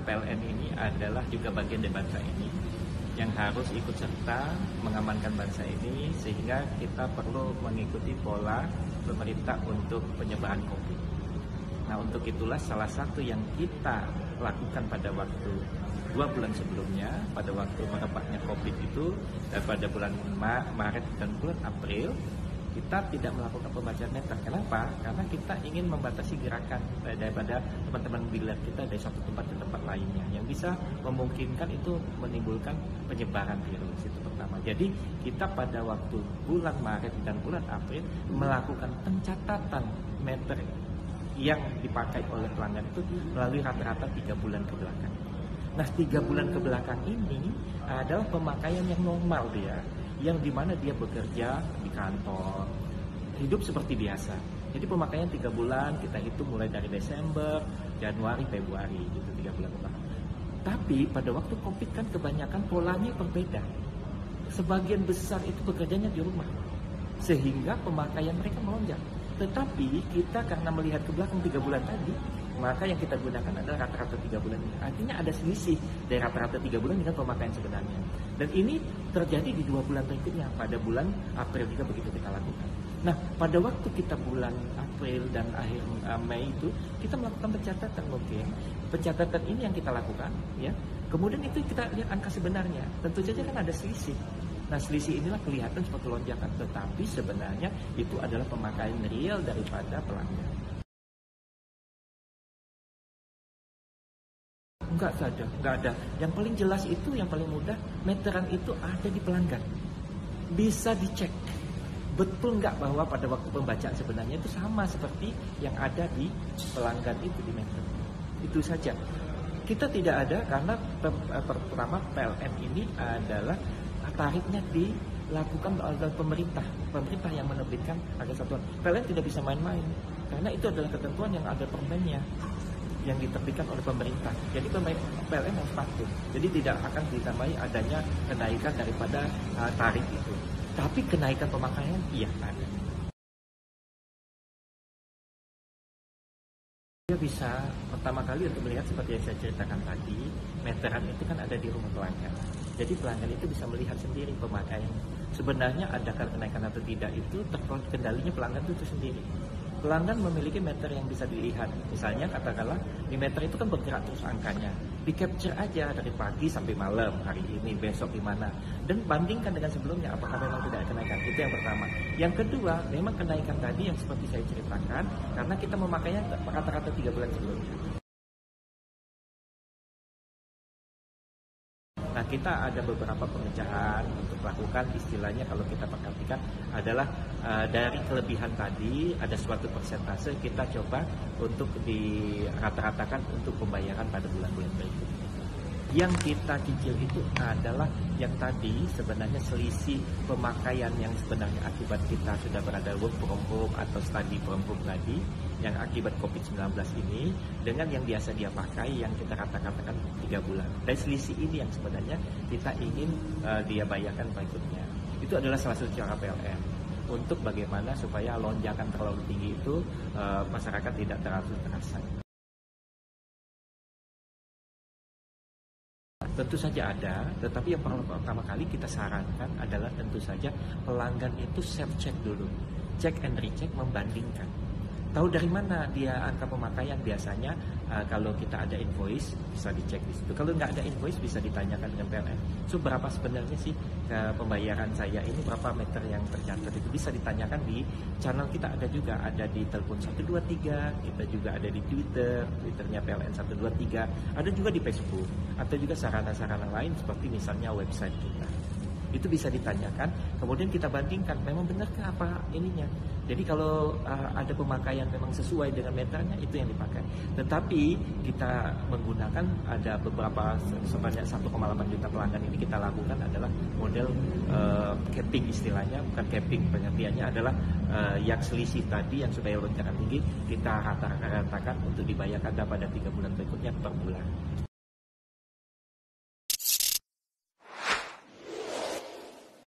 PLN ini adalah juga bagian dari bangsa ini yang harus ikut serta mengamankan bangsa ini, sehingga kita perlu mengikuti pola pemerintah untuk penyebaran COVID. Nah, untuk itulah salah satu yang kita lakukan pada waktu 2 bulan sebelumnya, pada waktu merebaknya COVID itu, pada bulan Maret dan bulan April, kita tidak melakukan pembacaan meter. Kenapa? Karena kita ingin membatasi gerakan daripada teman-teman dealer kita dari satu tempat ke tempat lainnya, yang bisa memungkinkan itu menimbulkan penyebaran virus. Itu pertama. Jadi kita pada waktu bulan Maret dan bulan April melakukan pencatatan meter yang dipakai oleh pelanggan itu melalui rata-rata 3 bulan ke belakang. Nah, 3 bulan ke belakang ini adalah pemakaian yang normal dia, yang dimana dia bekerja di kantor, hidup seperti biasa. Jadi pemakaian 3 bulan kita hitung mulai dari Desember, Januari, Februari, gitu 3 bulan ke belakang. Tapi pada waktu COVID kan kebanyakan polanya berbeda. Sebagian besar itu bekerjanya di rumah, sehingga pemakaian mereka melonjak. Tetapi kita karena melihat ke belakang 3 bulan tadi, maka yang kita gunakan adalah rata-rata 3 bulan ini. Artinya ada selisih dari rata-rata 3 bulan dengan pemakaian sebenarnya. Dan ini terjadi di 2 bulan berikutnya, pada bulan April juga begitu kita lakukan. Nah, pada waktu kita bulan April dan akhir Mei itu, kita melakukan pencatatan mungkin. Pencatatan ini yang kita lakukan, ya. Kemudian itu kita lihat angka sebenarnya. Tentu saja kan ada selisih. Nah, selisih inilah kelihatan seperti lonjakan, tetapi sebenarnya itu adalah pemakaian real daripada pelanggan. Enggak ada. Yang paling jelas itu, yang paling mudah, meteran itu ada di pelanggan. Bisa dicek. Betul nggak bahwa pada waktu pembacaan sebenarnya itu sama seperti yang ada di pelanggan itu di meter. Itu saja. Kita tidak ada karena pertama PLN ini adalah tarifnya dilakukan oleh pemerintah yang menerbitkan harga satuan. PLN tidak bisa main-main karena itu adalah ketentuan yang ada permennya yang diterbitkan oleh pemerintah. Jadi PLN harus patuh. Jadi tidak akan ditambahi adanya kenaikan daripada tarif itu. Tapi kenaikan pemakaian iya ada. Dia bisa pertama kali untuk melihat seperti yang saya ceritakan tadi, meteran itu kan ada di rumah pelanggan. Jadi pelanggan itu bisa melihat sendiri pemakaian. Sebenarnya adakah kenaikan atau tidak itu terkendalinya pelanggan itu sendiri. Pelanggan memiliki meter yang bisa dilihat. Misalnya katakanlah di meter itu kan bergerak terus angkanya. Di capture aja dari pagi sampai malam, hari ini, besok di mana. Dan bandingkan dengan sebelumnya apakah memang tidak ada kenaikan. Itu yang pertama. Yang kedua, memang kenaikan tadi yang seperti saya ceritakan karena kita memakainya rata-rata 3 bulan sebelumnya. Nah, kita ada beberapa pengecahan untuk lakukan, istilahnya kalau kita perhatikan adalah dari kelebihan tadi ada suatu persentase kita coba untuk dirata-ratakan untuk pembayaran pada bulan-bulan berikutnya. Yang kita cicil itu adalah yang tadi sebenarnya selisih pemakaian yang sebenarnya akibat kita sudah berada work from home atau study from home tadi, yang akibat COVID-19 ini dengan yang biasa dia pakai yang kita katakan 3 bulan. Dan selisih ini yang sebenarnya kita ingin dia bayarkan berikutnya. Itu adalah salah satu cara PLN untuk bagaimana supaya lonjakan terlalu tinggi itu masyarakat tidak terlalu terasa. Tentu saja ada, tetapi yang pertama kali kita sarankan adalah tentu saja pelanggan itu self-check dulu. Check and recheck, membandingkan. Tahu dari mana dia angka pemakaian biasanya kalau kita ada invoice bisa dicek di situ. Kalau nggak ada invoice bisa ditanyakan dengan PLN. So berapa sebenarnya sih pembayaran saya ini, berapa meter yang tercatat itu bisa ditanyakan di channel kita, ada juga, ada di telepon 123, kita juga ada di Twitternya PLN 123, ada juga di Facebook, atau juga sarana-sarana lain seperti misalnya website kita. Itu bisa ditanyakan, kemudian kita bandingkan memang benarkah apa ininya. Jadi kalau ada pemakaian memang sesuai dengan meternya, itu yang dipakai. Tetapi kita menggunakan ada beberapa sebanyak 1,8 juta pelanggan ini kita lakukan adalah model capping istilahnya, bukan capping, pengertiannya adalah yang selisih tadi yang supaya lonjakan tinggi kita rata-ratakan untuk dibayarkan pada 3 bulan berikutnya per bulan.